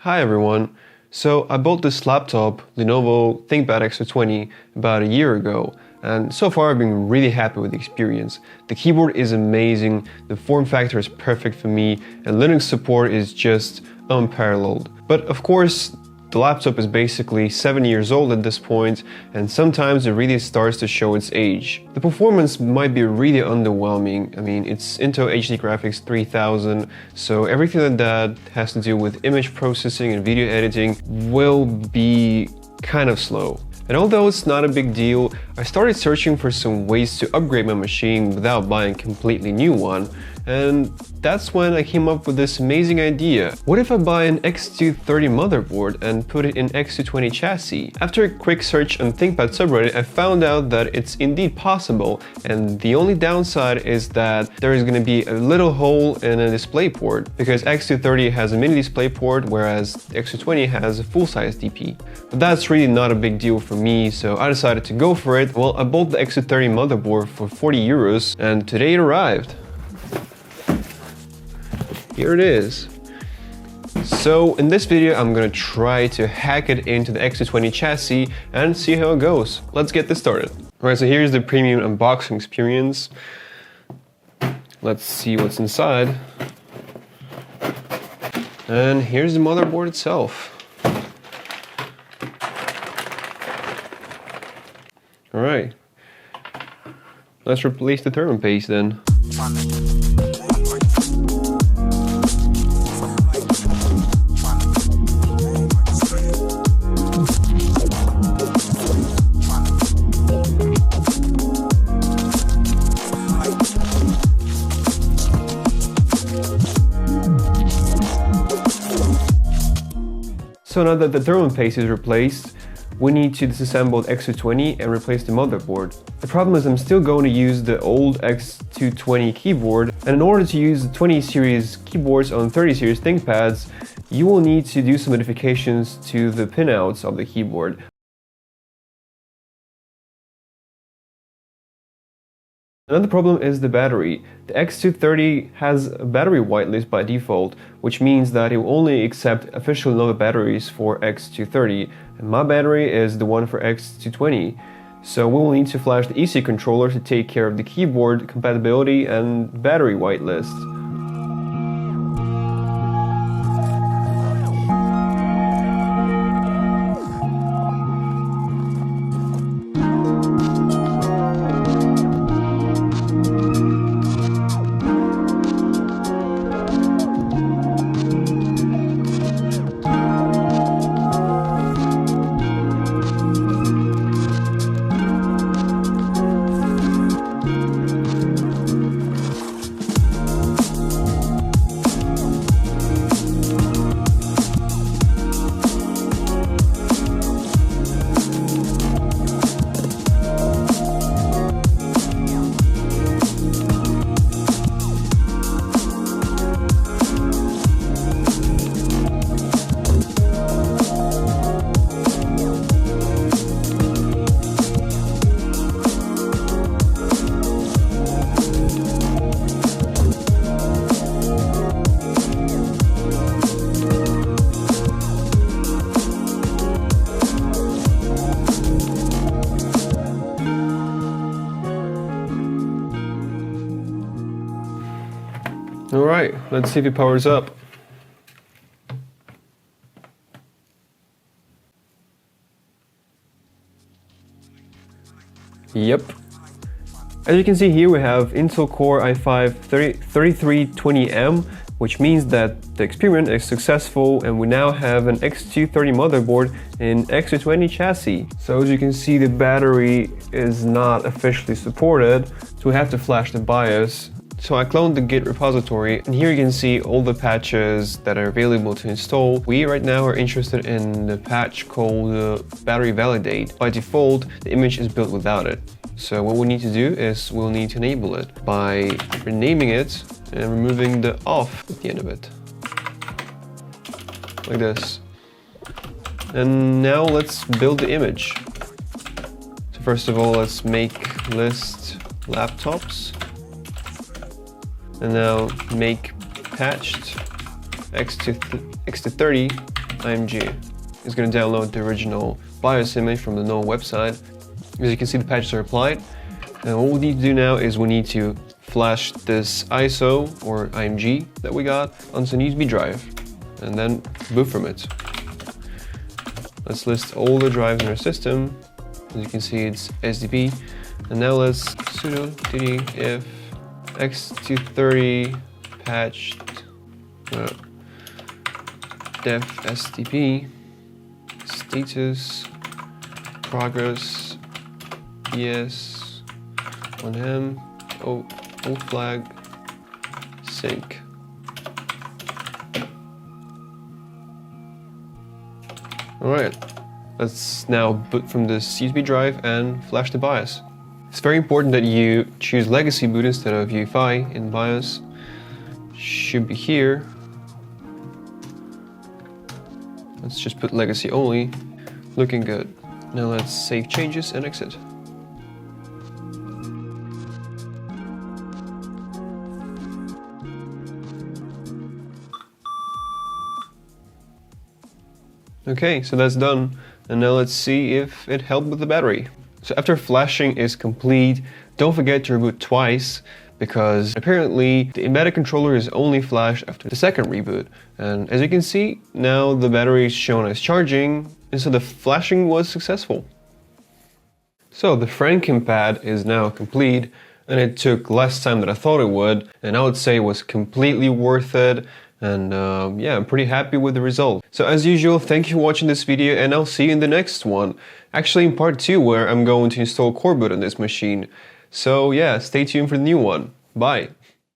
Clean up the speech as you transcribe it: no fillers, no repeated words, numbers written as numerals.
Hi everyone. So I bought this laptop, Lenovo ThinkPad X220, about a year ago, and so far I've been really happy with the experience. The keyboard is amazing, the form factor is perfect for me, and Linux support is just unparalleled. But of course, the laptop is basically 7 years old at this point, and sometimes it really starts to show its age. The performance might be really underwhelming. I mean, it's Intel HD Graphics 3000, so everything that has to do with image processing and video editing will be kind of slow. And although it's not a big deal, I started searching for some ways to upgrade my machine without buying a completely new one, and that's when I came up with this amazing idea. What if I buy an X230 motherboard and put it in X220 chassis? After a quick search on ThinkPad subreddit, I found out that it's indeed possible, and the only downside is that there is going to be a little hole in a display port, because X230 has a mini display port, whereas X220 has a full-size DP. But that's really not a big deal for me, so I decided to go for it. Well, I bought the X230 motherboard for 40 euros, and today it arrived. Here it is. So in this video, I'm gonna try to hack it into the X220 chassis and see how it goes. Let's get this started. Alright, so here's the premium unboxing experience. Let's see what's inside. And here's the motherboard itself. Alright, let's replace the thermal paste then. So now that the thermal paste is replaced, we need to disassemble the X220 and replace the motherboard. The problem is I'm still going to use the old X220 keyboard, and in order to use the 20 series keyboards on 30 series ThinkPads, you will need to do some modifications to the pinouts of the keyboard. Another problem is the battery. The X230 has a battery whitelist by default, which means that it will only accept official Lenovo batteries for X230, and my battery is the one for X220. So we will need to flash the EC controller to take care of the keyboard compatibility and battery whitelist. Alright, let's see if it powers up. Yep. As you can see here, we have Intel Core i5-3320M, which means that the experiment is successful, and we now have an X230 motherboard in X220 chassis. So as you can see, the battery is not officially supported, so we have to flash the BIOS. So I cloned the Git repository, and here you can see all the patches that are available to install. We right now are interested in the patch called Battery Validate. By default, the image is built without it. So what we need to do is we'll need to enable it by renaming it and removing the off at the end of it. Like this. And now let's build the image. So first of all, let's make list laptops. And now make patched X230 IMG. It's going to download the original BIOS image from the known website. As you can see, the patches are applied. And what we need to do now is we need to flash this ISO or IMG that we got onto an USB drive and then boot from it. Let's list all the drives in our system. As you can see, it's SDP. And now let's sudo dd if X230 patched dev SDP status progress yes on him old flag sync. Alright, let's now boot from this USB drive and flash the BIOS. It's very important that you choose legacy boot instead of UEFI in BIOS. Should be here. Let's just put legacy only. Looking good. Now let's save changes and exit. Okay, so that's done. And now let's see if it helped with the battery. So after flashing is complete, don't forget to reboot twice, because apparently the embedded controller is only flashed after the second reboot. And as you can see, now the battery is shown as charging, and so the flashing was successful. So the Frankenpad is now complete, and it took less time than I thought it would, and I would say it was completely worth it. And yeah, I'm pretty happy with the result. So as usual, thank you for watching this video, and I'll see you in the next one. Actually in part 2, where I'm going to install Coreboot on this machine. So yeah, stay tuned for the new one. Bye!